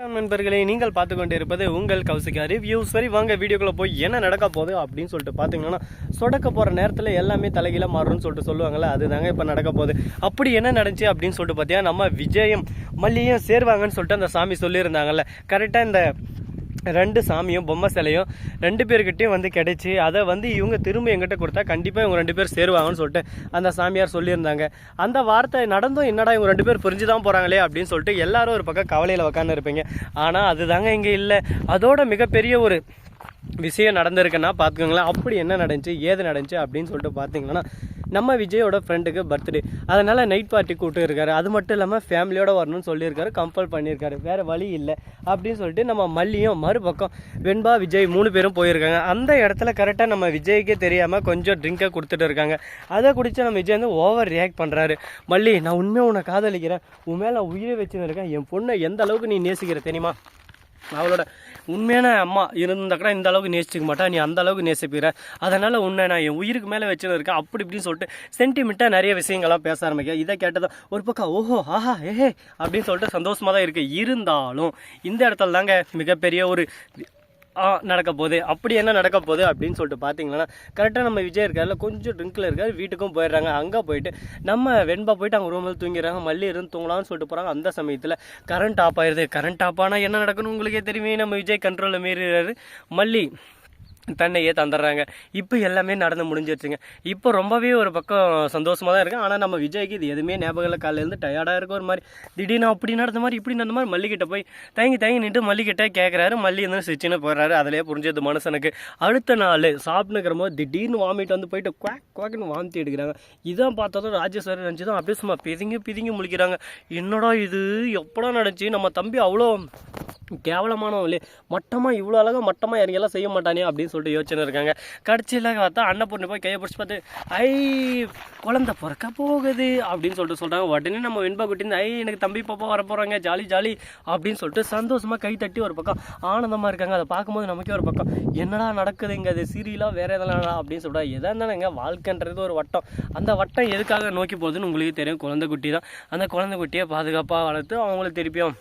நண்பர்களே, நீங்கள் பார்த்து கொண்டு இருப்பது உங்கள் கௌசிகா ரிவ்யூ. சரி, வாங்க வீடியோக்குள்ளே போய் என்ன நடக்க போகுது அப்படின்னு சொல்லிட்டு பார்த்தீங்கன்னா, சொடக்க போகிற நேரத்தில் எல்லாமே தலைகீழ மாறும்னு சொல்லிட்டு சொல்லுவாங்கள்ல, அதுதாங்க இப்போ நடக்க போகுது. அப்படி என்ன நடந்துச்சு அப்படின்னு சொல்லிட்டு பார்த்தீங்கன்னா, நம்ம விஜயும் மல்லியும் சேருவாங்கன்னு சொல்லிட்டு அந்த சாமி சொல்லியிருந்தாங்கல்ல, கரெக்டாக இந்த ரெண்டு சாமியும் பொம்மை சிலையும் ரெண்டு பேர்கிட்டையும் வந்து கிடைச்சி அதை வந்து இவங்க திரும்ப எங்கிட்ட கொடுத்தா கண்டிப்பாக இவங்க ரெண்டு பேர் சேருவாங்கன்னு சொல்லிட்டு அந்த சாமியார் சொல்லியிருந்தாங்க. அந்த வார்த்தை நடந்தும் என்னடா இவங்க ரெண்டு பேர் புரிஞ்சு தான் போகிறாங்களே அப்படின்னு சொல்லிட்டு எல்லாரும் ஒரு பக்கம் கவலையில் உட்காந்து இருப்பீங்க. ஆனால் அதுதாங்க இங்கே இல்லை. அதோட மிகப்பெரிய ஒரு விஷயம் நடந்திருக்குன்னா பார்த்துக்கோங்களேன். அப்படி என்ன நடந்துச்சு ஏது நடந்துச்சு அப்படின்னு சொல்லிட்டு பார்த்தீங்கன்னா, நம்ம விஜயோட ஃப்ரெண்டுக்கு பர்த்டே, அதனால் நைட் பார்ட்டி கூப்பிட்டு இருக்காரு. அது மட்டும் இல்லாமல் ஃபேமிலியோடு வரணும்னு சொல்லியிருக்காரு, கம்பல் பண்ணியிருக்காரு. வேறு வழி இல்லை அப்படின்னு சொல்லிட்டு நம்ம மல்லியும் மறுபக்கம் வெண்பா விஜய் 3 பேரும் போயிருக்காங்க. அந்த இடத்துல கரெக்டாக நம்ம விஜய்க்கே தெரியாமல் கொஞ்சம் ட்ரிங்கை கொடுத்துட்டு இருக்காங்க. அதை குடித்து நம்ம விஜய் வந்து ஓவர் ரியாக்ட் பண்ணுறாரு. மல்லி, நான் உண்மையாக உன்னை காதலிக்கிறேன், உன் மேலே உயிரை வச்சுன்னு இருக்கேன், என் பொண்ணை எந்த அளவுக்கு நீ நேசிக்கிற தெரியுமா, அவளோட உண்மையான அம்மா இருந்தாக்கா இந்த அளவுக்கு நேசிக்க மாட்டா, நீ அந்த அளவுக்கு நேசிப்பிற, அதனால் உன்னை நான் என் உயிருக்கு மேலே வச்சுன்னு இருக்கேன் அப்படி இப்படின்னு சொல்லிட்டு சென்டிமெண்ட்டாக நிறைய விஷயங்கள்லாம் பேச ஆரம்பிக்க. இதை கேட்டதான் ஒரு பக்கம் ஓஹோ ஆஹா ஏஹே அப்படின்னு சொல்லிட்டு சந்தோஷமாக தான் இருக்குது. இருந்தாலும் இந்த இடத்துல தாங்க மிகப்பெரிய ஒரு நடக்க போகுது. அப்படி என்ன நடக்க போகுது அப்படின்னு சொல்லிட்டு பார்த்தீங்கன்னா, கரெக்டாக நம்ம விஜய் இருக்கார்ல, கொஞ்சம் ட்ரிங்கில் இருக்கார், வீட்டுக்கும் போயிடுறாங்க. அங்கே போயிட்டு நம்ம வெண்பா போயிட்டு அவங்க ரூமில் தூங்கிடுறாங்க. மல்லி இருந்து தூங்கலாம்னு சொல்லிட்டு போகிறாங்க. அந்த சமயத்தில் கரண்ட் ஆஃப் ஆயிடுது. கரண்ட் ஆஃப் ஆனால் என்ன நடக்கணும் உங்களுக்கே தெரியுமே, நம்ம விஜய் கண்ட்ரோலில் மீறிடுறாரு. மல்லி தன்னையே தந்துடுறாங்க. இப்போ எல்லாமே நடந்து முடிஞ்சிருச்சுங்க. இப்போ ரொம்பவே ஒரு பக்கம் சந்தோஷமாக தான் இருக்குது. ஆனால் நம்ம விஜய்க்கு இது எதுவுமே ஞாபகம் காலையிலேருந்து டயர்டாக இருக்கும். ஒரு மாதிரி திடீர்னு அப்படி நடந்த மாதிரி இப்படி நடந்த மாதிரி மல்லிகிட்ட போய் தயங்கி நின்று மல்லிகிட்ட கேட்குறாரு. மல்லி வந்து சிரிச்சுன்னு போயிடுறாரு. அதிலே புரிஞ்சது மனுஷனுக்கு. அடுத்த நாள் சாப்பிட்டுக்கிற போது திடீர்னு வாமிட்டு வந்து போயிட்டு குவாக்குன்னு வாமிட்டு எடுக்கிறாங்க. இதான் பார்த்ததும் ராஜேஸ்வரி நினச்சி தான் அப்படியே சும்மா பிதுங்கி முழிக்கிறாங்க. என்னடா இது எப்படா நடந்துச்சு, நம்ம தம்பி அவ்வளோ கேவலமானவங்களே, மட்டமாக இவ்வளோ அழகாக மட்டமாக இறங்கெல்லாம் செய்ய மாட்டானே அப்படின்னு சொல்லிட்டு யோசனை இருக்காங்க. கடைசியில் பார்த்தா அன்னப்பூர்ணி போய் கையை பிடிச்சி பார்த்து குழந்தை பிறக்க போகுது அப்படின்னு சொல்லிட்டு சொல்கிறாங்க. உடனே நம்ம வெண்பா குட்டிருந்து எனக்கு தம்பி பாப்பா வர போகிறாங்க, ஜாலி அப்படின்னு சொல்லிட்டு சந்தோஷமாக கை தட்டி ஒரு பக்கம் ஆனந்தமாக இருக்காங்க. அதை பார்க்கும்போது நமக்கே ஒரு பக்கம் என்னடா நடக்குதுங்க, அது சீரியலாக வேறு எதெல்லாம் அப்படின்னு சொல்லிட்டு எதாக இருந்தாலுங்க வாழ்க்கைன்றது ஒரு வட்டம். அந்த வட்டம் எதுக்காக நோக்கி போகுதுன்னு உங்களுக்கு தெரியும். குழந்தை குட்டி தான். அந்த குழந்தை குட்டியை பாதுகாப்பாக வளர்த்து அவங்களுக்கு திருப்பியும்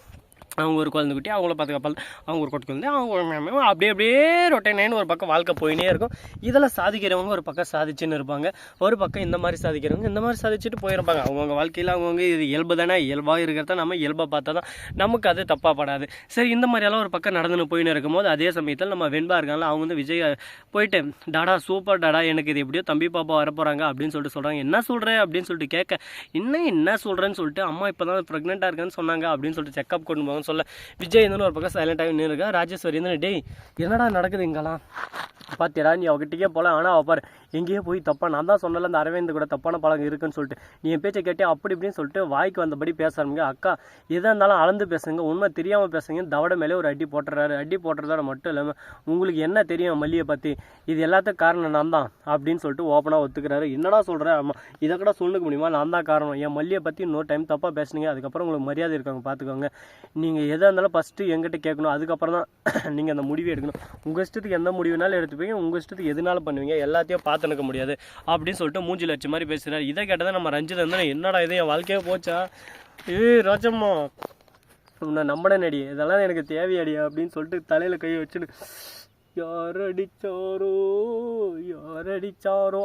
அவங்க ஒரு குழந்தை குட்டி, அவங்கள பார்த்துக்கப்பல் அவங்க ஒரு கொட்டு குழந்தை, அவங்க அப்படியே ரொட்டேனேன்னு ஒரு பக்கம் வாழ்க்கை போயினே இருக்கும். இதில் சாதிக்கிறவங்க ஒரு பக்கம் சாதிச்சுன்னு இருப்பாங்க, ஒரு பக்கம் இந்த மாதிரி சாதிக்கிறவங்க இந்த மாதிரி சாதிச்சுட்டு போயிருப்பாங்க. அவங்கவுங்க வாழ்க்கையில் அவங்கவுங்க இது இயல்பு தானே, இயல்பாக இருக்கிறத நம்ம இயல்பாக பார்த்தா தான் நமக்கு அது தப்பாக படாது. சரி, இந்த மாதிரியெல்லாம் ஒரு பக்கம் நடந்துன்னு போயின்னு இருக்கும்போது அதே சமயத்தில் நம்ம வெண்பா இருக்காங்களா, அவங்க வந்து விஜய் போயிட்டு டாடா சூப்பர் டாடா, எனக்கு இது எப்படியோ தம்பி பாப்பா வரப்போகிறாங்க அப்படின்னு சொல்லிட்டு சொல்கிறாங்க. என்ன சொல்கிறேன் அப்படின்னு சொல்லிட்டு கேட்க, என்ன சொல்கிறேன்னு சொல்லிட்டு அம்மா இப்போ தான் ப்ரெக்னெண்ட்டாக இருக்கேன்னு சொன்னாங்க அப்படின்னு சொல்லிட்டு செக்அப் கொண்டு போவாங்க சொல்ல. விஜய் இருந்தாலும் ஒரு பக்கம் சைலண்டாக நின்று இருக்கா. ராஜேஸ்வரி இருந்தாலும் டேய் என்னடா நடக்குது இங்கெல்லாம் பார்த்தியா, நீ அவகிட்டே போகலாம், ஆனால் அவள் பாரு எங்கேயோ போய் தப்பா, நான் தான் சொன்னல அந்த அரவிந்த் கூட தப்பான பழக்கம் இருக்குன்னு சொல்லிட்டு நீ என் பேச்சை கேட்டே அப்படி இப்படின்னு சொல்லிட்டு வாய்க்கு வந்தபடி பேச ஆரம்பிங்க. அக்கா எதாக இருந்தாலும் அளந்து பேசுங்க, உண்மை தெரியாமல் பேசுங்க. தவட மேலே ஒரு அடி போட்டுறாரு. அடி போட்டுறதோட மட்டும் இல்லாமல் உங்களுக்கு என்ன தெரியும் மல்லியை பற்றி, இது எல்லாத்துக்கும் காரணம் நான் தான் அப்படின்னு சொல்லிட்டு ஓப்பனாக ஒத்துக்கிறாரு. என்னடா சொல்கிறேன், ஆமாம் இதை கூட சொல்லுக்க முடியுமா, நான் தான் காரணம், என் மல்லியை பற்றி இன்னொரு டைம் தப்பாக பேசுனீங்க அதுக்கப்புறம் உங்களுக்கு மரியாதை இருக்காங்க பார்த்துக்கோங்க. நீங்கள் எதாக இருந்தாலும் ஃபஸ்ட்டு எங்கிட்ட கேட்கணும், அதுக்கப்புறம் தான் நீங்கள் அந்த முடிவை எடுக்கணும். உங்கள் இஷ்டத்துக்கு எந்த முடிவுனாலும் எடுத்துப்பீங்க, உங்கள் இஷ்டத்துக்கு எதுனாலும் பண்ணுவீங்க, எல்லாத்தையும் பார்த்து நிற்க முடியாது அப்படின்னு சொல்லிட்டு மூஞ்சி லட்சம் மாதிரி பேசுகிறார். இதை கேட்டதான் நம்ம ரஞ்சித் இருந்தால் என்னடா இது என் வாழ்க்கையே போச்சா, ராஜம்மா உன்னை நம்பட நடி, இதெல்லாம் எனக்கு தேவையடி அப்படின்னு சொல்லிட்டு தலையில் கையை வச்சுன்னு யார் அடிச்சாரோ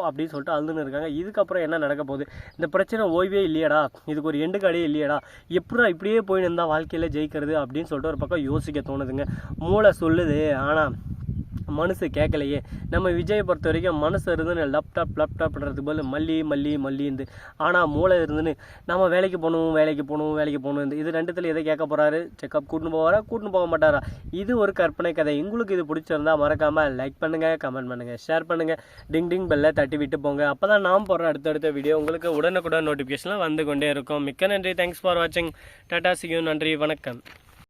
அப்படின்னு சொல்லிட்டு அழுதுன்னு இருக்காங்க. இதுக்கப்புறம் என்ன நடக்க போகுது, இந்த பிரச்சனை ஓய்வே இல்லையடா, இதுக்கு ஒரு எண்டு காடே இல்லையடா, எப்படா இப்படியே போய் இருந்தால் வாழ்க்கையில் ஜெயிக்கிறது அப்படின்னு சொல்லிட்டு ஒரு பக்கம் யோசிக்க தோணுதுங்க. மூளை சொல்லுது, ஆனால் மனசு கேட்கலையே. நம்ம விஜயை பொறுத்த வரைக்கும் மனசு இருந்துன்னு லேப்டாப்ன்றதுக்கு போல் மல்லிந்து, ஆனால் மூளை இருந்துன்னு நம்ம வேலைக்கு போகணும் இது ரெண்டுத்தில் எதை கேட்க போகிறாரு, செக்அப் கூட்டின்னு போக மாட்டாரா. இது ஒரு கற்பனை கதை. உங்களுக்கு இது பிடிச்சிருந்தா மறக்காமல் லைக் பண்ணுங்கள், கமெண்ட் பண்ணுங்கள், ஷேர் பண்ணுங்கள், டிங் பெல்லை தட்டி விட்டு போங்க. அப்போ தான் நாம் போடுற அடுத்தடுத்த வீடியோ உங்களுக்கு உடனுக்குடன் நோட்டிஃபிகேஷனில் வந்து கொண்டே இருக்கும். மிக்க நன்றி, தேங்க்ஸ் ஃபார் வாட்சிங், டாடா, see you, நன்றி, வணக்கம்.